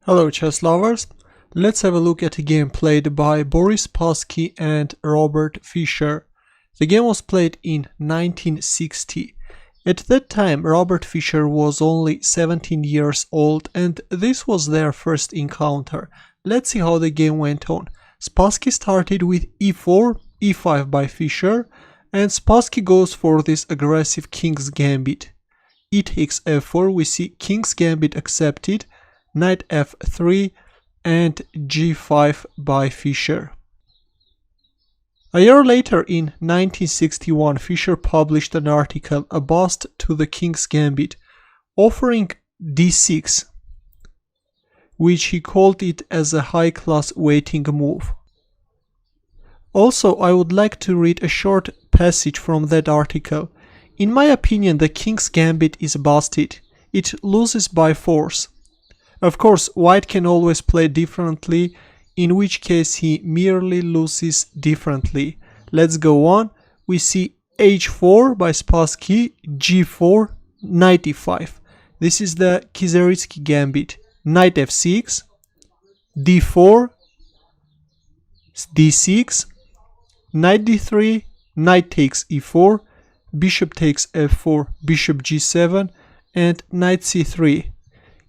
Hello chess lovers, let's have a look at a game played by Boris Spassky and Robert Fischer. The game was played in 1960. At that time Robert Fischer was only 17 years old and this was their first encounter. Let's see how the game went on. Spassky started with e4, e5 by Fischer, and Spassky goes for this aggressive king's gambit. E takes f4, we see king's gambit accepted, knight f3 and g5 by Fischer. A year later in 1961 Fischer published an article, A Bust to the King's Gambit, offering d6, which he called it as a high-class waiting move. Also, I would like to read a short passage from that article. In my opinion, the King's Gambit is busted. It loses by force. Of course, white can always play differently, in which case he merely loses differently. Let's go on. We see h4 by Spassky, g4, knight e5. This is the Kizeritsky gambit. Knight f6, d4, d6, knight d3, knight takes e4, bishop takes f4, bishop g7, and knight c3.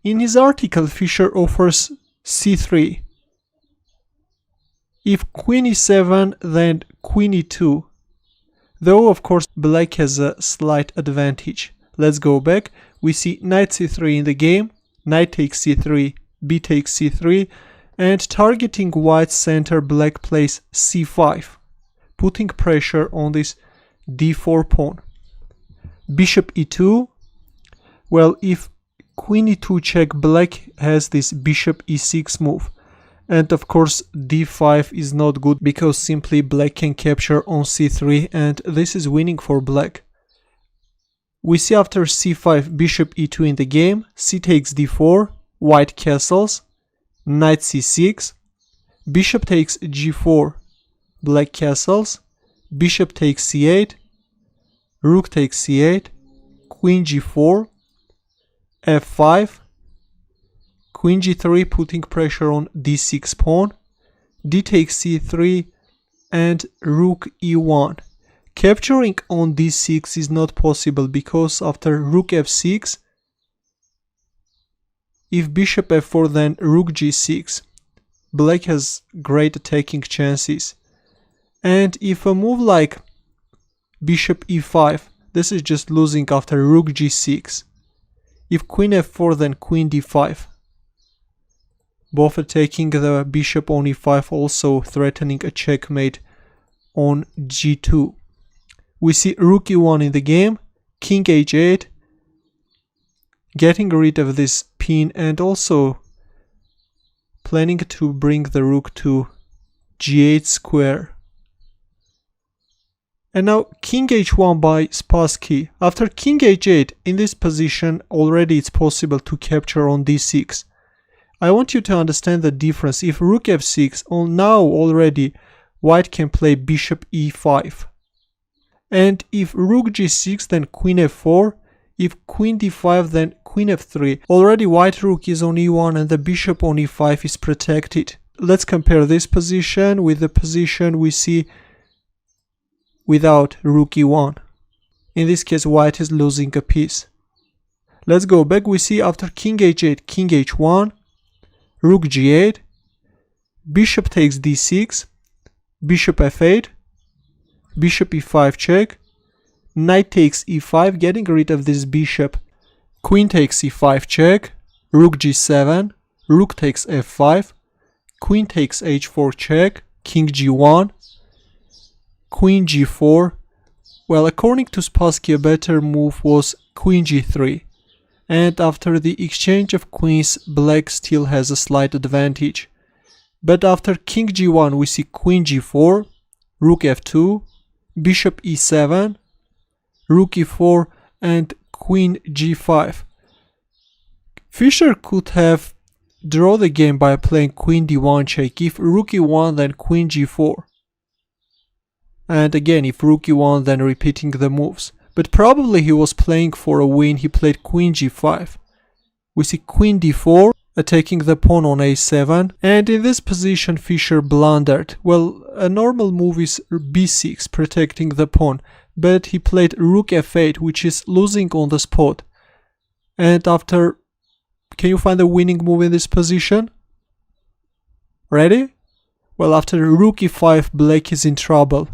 In his article, Fischer offers c3. If queen e7, then queen e2. Though, of course, black has a slight advantage. Let's go back. We see knight c3 in the game, knight takes c3, b takes c3, and targeting white's center, black plays c5, putting pressure on this d4 pawn. Bishop e2. Well, if queen e2 check, black has this bishop e6 move, and of course d5 is not good because simply black can capture on c3 and this is winning for black. We see after c5 bishop e2 in the game, c takes d4, white castles, knight c6, bishop takes g4, black castles, bishop takes c8, rook takes c8, queen g4, f5, queen g3 putting pressure on d6 pawn, d takes c3 and rook e1. Capturing on d6 is not possible because after rook f6, if bishop f4 then rook g6, black has great attacking chances. And if a move like bishop e5, this is just losing after rook g6. If queen f4 then queen d5, both attacking the bishop on e5, also threatening a checkmate on g2. We see rook e1 in the game, king h8, getting rid of this pin and also planning to bring the rook to g8 square. And now king h1 by Spassky. After king h8, in this position already it's possible to capture on d6. I want you to understand the difference. If rook f6, now already white can play bishop e5. And if rook g6, then queen f4. If queen d5, then queen f3. Already white rook is on e1 and the bishop on e5 is protected. Let's compare this position with the position we see without rook e1. In this case, white is losing a piece. Let's go back. We see after king h8, king h1, rook g8, bishop takes d6, bishop f8, bishop e5 check, knight takes e5, getting rid of this bishop, queen takes e5 check, rook g7, rook takes f5, queen takes h4 check, king g1, queen g4. Well, according to Spassky, a better move was queen g3. And after the exchange of queens, black still has a slight advantage. But after king g1, we see queen g4, rook f2, bishop e7, rook e4, and queen g5. Fischer could have drawn the game by playing queen d1 check. If rook e1, then queen g4. And again, if rook e1, then repeating the moves. But probably he was playing for a win, he played queen g5. We see queen d4, attacking the pawn on a7, and in this position Fischer blundered. Well, a normal move is b6, protecting the pawn, but he played rook f8, which is losing on the spot. And after... Can you find the winning move in this position? Ready? Well, after rook e5, black is in trouble.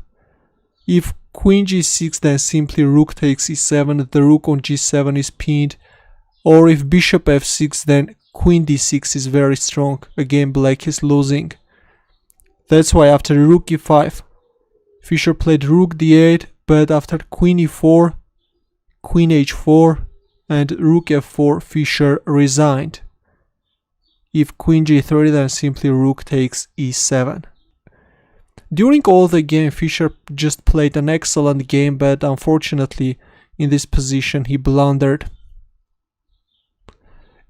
If queen g6, then simply rook takes e7, the rook on g7 is pinned. Or if bishop f6, then queen d6 is very strong. Again, black is losing. That's why after rook e5, Fischer played rook d8, but after queen e4, queen h4, and rook f4, Fischer resigned. If queen g3, then simply rook takes e7. During all the game, Fischer just played an excellent game, but unfortunately, in this position, he blundered.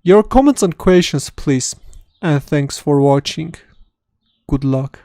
Your comments and questions, please, and thanks for watching. Good luck.